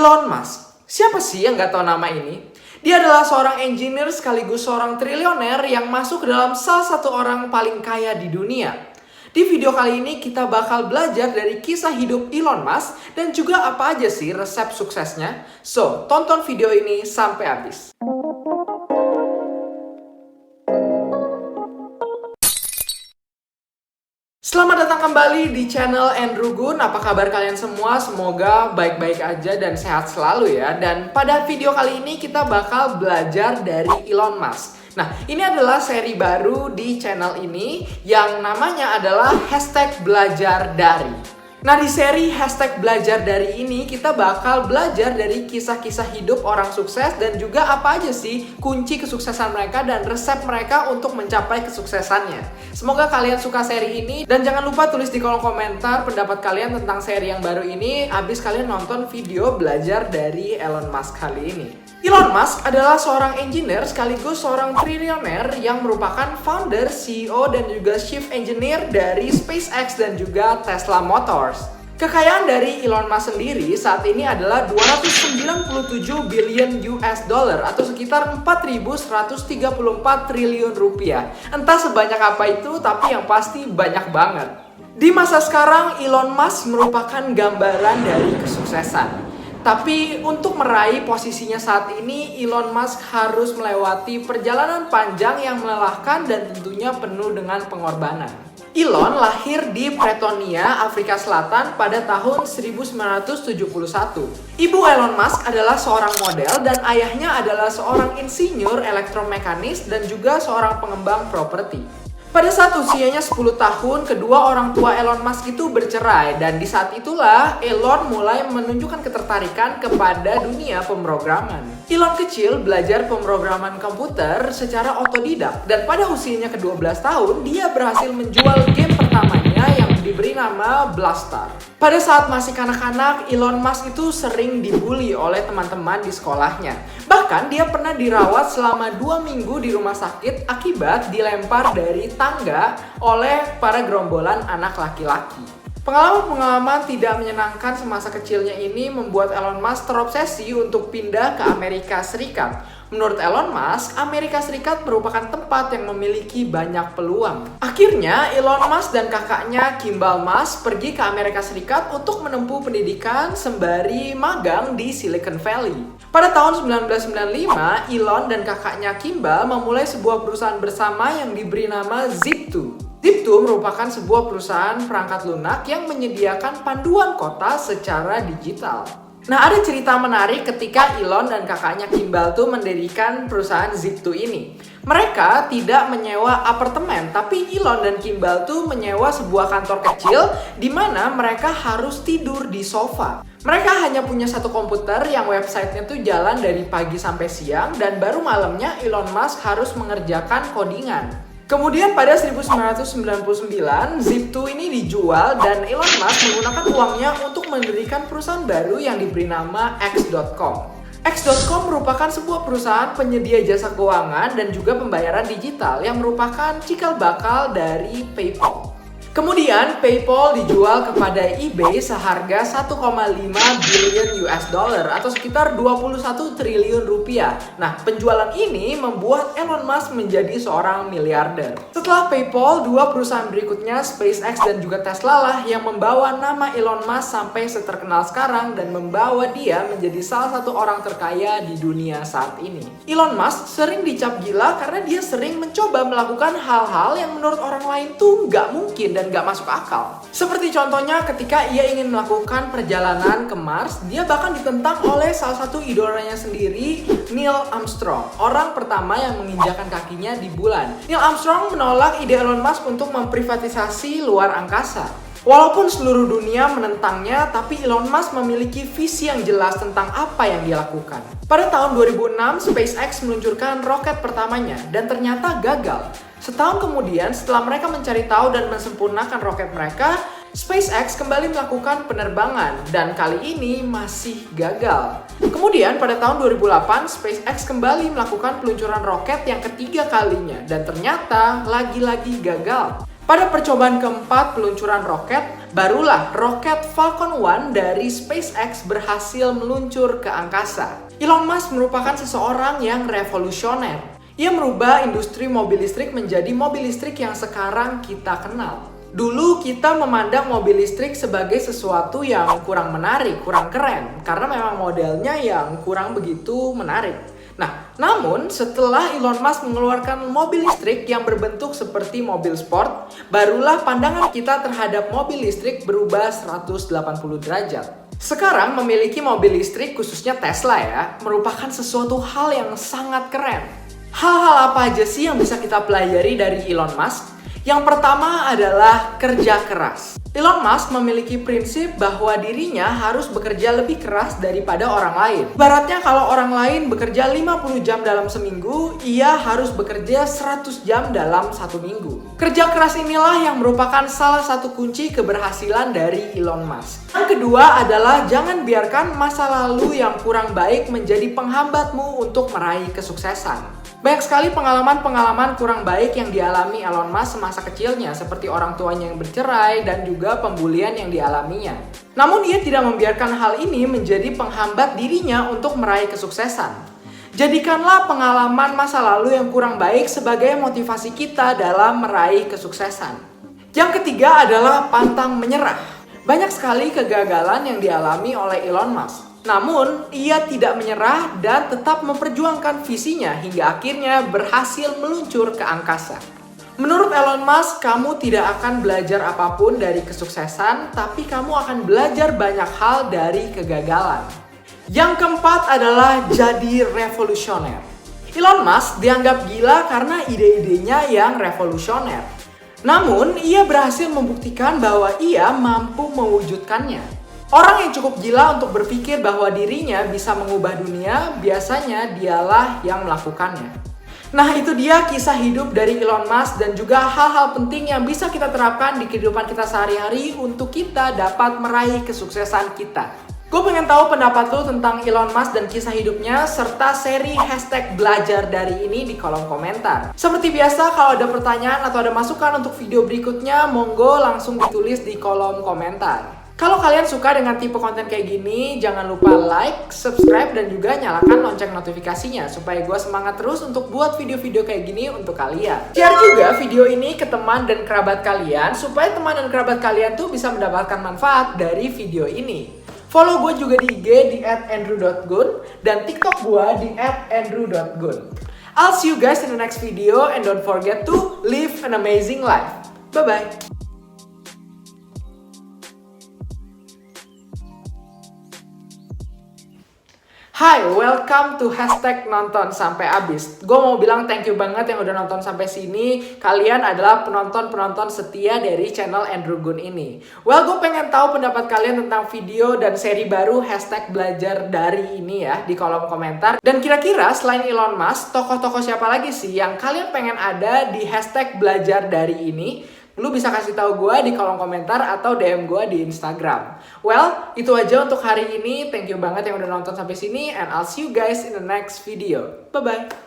Elon Musk. Siapa sih yang nggak tahu nama ini? Dia adalah seorang engineer sekaligus seorang triliuner yang masuk ke dalam salah satu orang paling kaya di dunia. Di video kali ini kita bakal belajar dari kisah hidup Elon Musk dan juga apa aja sih resep suksesnya. So, tonton video ini sampai habis. Selamat datang kembali di channel Andrew Gun. Apa kabar kalian semua? Semoga baik-baik aja dan sehat selalu ya. Dan pada video kali ini kita bakal belajar dari Elon Musk. Nah, ini adalah seri baru di channel ini yang namanya adalah #belajar dari. Nah, di seri #belajar dari ini kita bakal belajar dari kisah-kisah hidup orang sukses dan juga apa aja sih kunci kesuksesan mereka dan resep mereka untuk mencapai kesuksesannya. Semoga kalian suka seri ini dan jangan lupa tulis di kolom komentar pendapat kalian tentang seri yang baru ini habis kalian nonton video belajar dari Elon Musk kali ini. Elon Musk adalah seorang engineer sekaligus seorang triliuner yang merupakan founder, CEO, dan juga chief engineer dari SpaceX dan juga Tesla Motors. Kekayaan dari Elon Musk sendiri saat ini adalah 297 billion US dollar atau sekitar 4.134 triliun rupiah. Entah sebanyak apa itu, tapi yang pasti banyak banget. Di masa sekarang, Elon Musk merupakan gambaran dari kesuksesan. Tapi untuk meraih posisinya saat ini, Elon Musk harus melewati perjalanan panjang yang melelahkan dan tentunya penuh dengan pengorbanan. Elon lahir di Pretonia, Afrika Selatan pada tahun 1971. Ibu Elon Musk adalah seorang model dan ayahnya adalah seorang insinyur elektromekanis dan juga seorang pengembang properti. Pada saat usianya 10 tahun, kedua orang tua Elon Musk itu bercerai dan di saat itulah Elon mulai menunjukkan ketertarikan kepada dunia pemrograman. Elon kecil belajar pemrograman komputer secara otodidak dan pada usianya ke-12 tahun dia berhasil menjual game pertamanya yang diberi nama Blastar. Pada saat masih kanak-kanak, Elon Musk itu sering dibully oleh teman-teman di sekolahnya. Bahkan dia pernah dirawat selama 2 minggu di rumah sakit akibat dilempar dari tangga oleh para gerombolan anak laki-laki. Pengalaman-pengalaman tidak menyenangkan semasa kecilnya ini membuat Elon Musk terobsesi untuk pindah ke Amerika Serikat. Menurut Elon Musk, Amerika Serikat merupakan tempat yang memiliki banyak peluang. Akhirnya, Elon Musk dan kakaknya Kimbal Musk pergi ke Amerika Serikat untuk menempuh pendidikan sembari magang di Silicon Valley. Pada tahun 1995, Elon dan kakaknya Kimbal memulai sebuah perusahaan bersama yang diberi nama Zip2. Zip2 merupakan sebuah perusahaan perangkat lunak yang menyediakan panduan kota secara digital. Nah, ada cerita menarik ketika Elon dan kakaknya Kimbal tuh mendirikan perusahaan Zip2 ini. Mereka tidak menyewa apartemen, tapi Elon dan Kimbal tuh menyewa sebuah kantor kecil di mana mereka harus tidur di sofa. Mereka hanya punya satu komputer yang websitenya tuh jalan dari pagi sampai siang dan baru malamnya Elon Musk harus mengerjakan codingan. Kemudian pada 1999, Zip2 ini dijual dan Elon Musk menggunakan uangnya untuk mendirikan perusahaan baru yang diberi nama X.com. X.com merupakan sebuah perusahaan penyedia jasa keuangan dan juga pembayaran digital yang merupakan cikal bakal dari PayPal. Kemudian PayPal dijual kepada eBay seharga 1,5 billion US dollar atau sekitar 21 triliun rupiah. Nah, penjualan ini membuat Elon Musk menjadi seorang miliarder. Setelah PayPal, dua perusahaan berikutnya SpaceX dan juga Tesla lah yang membawa nama Elon Musk sampai seterkenal sekarang dan membawa dia menjadi salah satu orang terkaya di dunia saat ini. Elon Musk sering dicap gila karena dia sering mencoba melakukan hal-hal yang menurut orang lain tuh nggak mungkin dan gak masuk akal. Seperti contohnya ketika ia ingin melakukan perjalanan ke Mars, dia bahkan ditentang oleh salah satu idolanya sendiri, Neil Armstrong, orang pertama yang menginjakan kakinya di bulan. Neil Armstrong menolak ide Elon Musk untuk memprivatisasi luar angkasa. Walaupun seluruh dunia menentangnya, tapi Elon Musk memiliki visi yang jelas tentang apa yang dia lakukan. Pada tahun 2006, SpaceX meluncurkan roket pertamanya dan ternyata gagal. Setahun kemudian, setelah mereka mencari tahu dan mensempurnakan roket mereka, SpaceX kembali melakukan penerbangan dan kali ini masih gagal. Kemudian pada tahun 2008, SpaceX kembali melakukan peluncuran roket yang ketiga kalinya dan ternyata lagi-lagi gagal. Pada percobaan keempat peluncuran roket, barulah roket Falcon 1 dari SpaceX berhasil meluncur ke angkasa. Elon Musk merupakan seseorang yang revolusioner. Ia merubah industri mobil listrik menjadi mobil listrik yang sekarang kita kenal. Dulu kita memandang mobil listrik sebagai sesuatu yang kurang menarik, kurang keren, karena memang modelnya yang kurang begitu menarik. Nah, namun setelah Elon Musk mengeluarkan mobil listrik yang berbentuk seperti mobil sport, barulah pandangan kita terhadap mobil listrik berubah 180 derajat. Sekarang memiliki mobil listrik, khususnya Tesla ya, merupakan sesuatu hal yang sangat keren. Hal-hal apa aja sih yang bisa kita pelajari dari Elon Musk? Yang pertama adalah kerja keras. Elon Musk memiliki prinsip bahwa dirinya harus bekerja lebih keras daripada orang lain. Ibaratnya kalau orang lain bekerja 50 jam dalam seminggu, ia harus bekerja 100 jam dalam satu minggu. Kerja keras inilah yang merupakan salah satu kunci keberhasilan dari Elon Musk. Yang kedua adalah jangan biarkan masa lalu yang kurang baik menjadi penghambatmu untuk meraih kesuksesan. Banyak sekali pengalaman-pengalaman kurang baik yang dialami Elon Musk semasa kecilnya, seperti orang tuanya yang bercerai dan juga pembulian yang dialaminya. Namun ia tidak membiarkan hal ini menjadi penghambat dirinya untuk meraih kesuksesan. Jadikanlah pengalaman masa lalu yang kurang baik sebagai motivasi kita dalam meraih kesuksesan. Yang ketiga adalah pantang menyerah. Banyak sekali kegagalan yang dialami oleh Elon Musk. Namun, ia tidak menyerah dan tetap memperjuangkan visinya hingga akhirnya berhasil meluncur ke angkasa. Menurut Elon Musk, kamu tidak akan belajar apapun dari kesuksesan, tapi kamu akan belajar banyak hal dari kegagalan. Yang keempat adalah jadi revolusioner. Elon Musk dianggap gila karena ide-idenya yang revolusioner. Namun, ia berhasil membuktikan bahwa ia mampu mewujudkannya. Orang yang cukup gila untuk berpikir bahwa dirinya bisa mengubah dunia, biasanya dialah yang melakukannya. Nah, itu dia kisah hidup dari Elon Musk dan juga hal-hal penting yang bisa kita terapkan di kehidupan kita sehari-hari untuk kita dapat meraih kesuksesan kita. Gue pengen tahu pendapat lo tentang Elon Musk dan kisah hidupnya, serta seri #belajar dari ini di kolom komentar. Seperti biasa, kalau ada pertanyaan atau ada masukan untuk video berikutnya, monggo langsung ditulis di kolom komentar. Kalau kalian suka dengan tipe konten kayak gini, jangan lupa like, subscribe, dan juga nyalakan lonceng notifikasinya supaya gue semangat terus untuk buat video-video kayak gini untuk kalian. Share juga video ini ke teman dan kerabat kalian supaya teman dan kerabat kalian tuh bisa mendapatkan manfaat dari video ini. Follow gue juga di IG di @andrew.gun dan TikTok gue di @andrew.gun. I'll see you guys in the next video and don't forget to live an amazing life. Bye-bye. Hai, welcome to #nonton sampai habis. Gue mau bilang thank you banget yang udah nonton sampai sini. Kalian adalah penonton-penonton setia dari channel Andrew Gun ini. Well, gue pengen tahu pendapat kalian tentang video dan seri baru #belajar dari ini ya di kolom komentar. Dan kira-kira selain Elon Musk, tokoh-tokoh siapa lagi sih yang kalian pengen ada di #belajar dari ini? Lu bisa kasih tahu gue di kolom komentar atau DM gue di Instagram. Well, itu aja untuk hari ini. Thank you banget yang udah nonton sampai sini and I'll see you guys in the next video. Bye-bye.